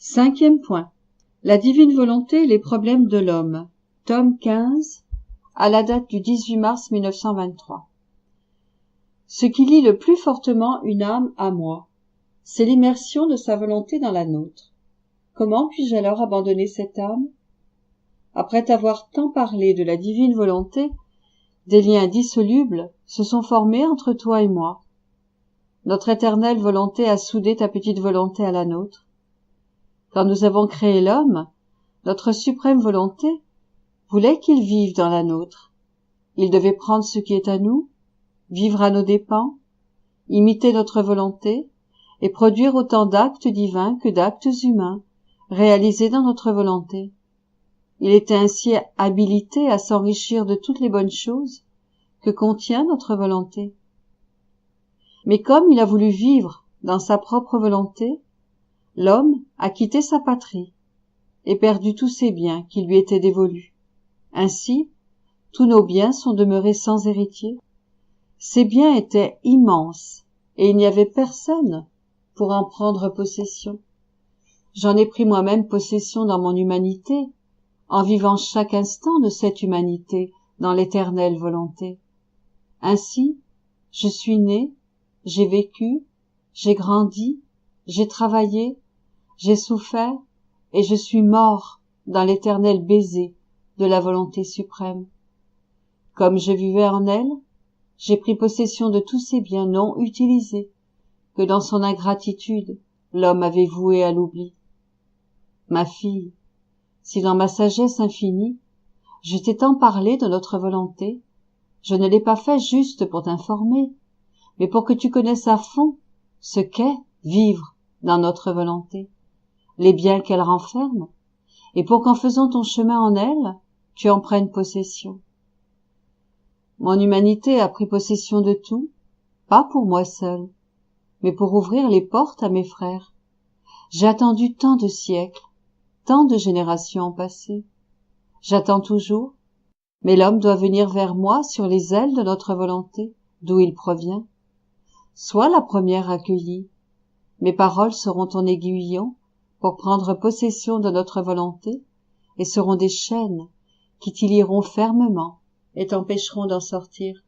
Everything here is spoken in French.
5e point. La divine volonté et les problèmes de l'homme. Tome 15, à la date du 18 mars 1923. Ce qui lie le plus fortement une âme à moi, c'est l'immersion de sa volonté dans la nôtre. Comment puis-je alors abandonner cette âme? Après t'avoir tant parlé de la divine volonté, des liens indissolubles se sont formés entre toi et moi. Notre éternelle volonté a soudé ta petite volonté à la nôtre. Quand nous avons créé l'homme, notre suprême volonté voulait qu'il vive dans la nôtre. Il devait prendre ce qui est à nous, vivre à nos dépens, imiter notre volonté et produire autant d'actes divins que d'actes humains réalisés dans notre volonté. Il était ainsi habilité à s'enrichir de toutes les bonnes choses que contient notre volonté. Mais comme il a voulu vivre dans sa propre volonté, l'homme a quitté sa patrie et perdu tous ses biens qui lui étaient dévolus. Ainsi, tous nos biens sont demeurés sans héritier. Ces biens étaient immenses et il n'y avait personne pour en prendre possession. J'en ai pris moi-même possession dans mon humanité, en vivant chaque instant de cette humanité dans l'éternelle volonté. Ainsi, je suis né, j'ai vécu, j'ai grandi, j'ai travaillé, j'ai souffert et je suis mort dans l'éternel baiser de la volonté suprême. Comme je vivais en elle, j'ai pris possession de tous ces biens non utilisés que dans son ingratitude l'homme avait voués à l'oubli. Ma fille, si dans ma sagesse infinie, je t'ai tant parlé de notre volonté, je ne l'ai pas fait juste pour t'informer, mais pour que tu connaisses à fond ce qu'est vivre dans notre volonté, les biens qu'elle renferme, et pour qu'en faisant ton chemin en elle, tu en prennes possession. Mon humanité a pris possession de tout, pas pour moi seul, mais pour ouvrir les portes à mes frères. J'ai attendu tant de siècles, tant de générations passées. J'attends toujours, mais l'homme doit venir vers moi sur les ailes de notre volonté, d'où il provient. Sois la première accueillie. Mes paroles seront ton aiguillon pour prendre possession de notre volonté et seront des chaînes qui t'y lieront fermement et t'empêcheront d'en sortir.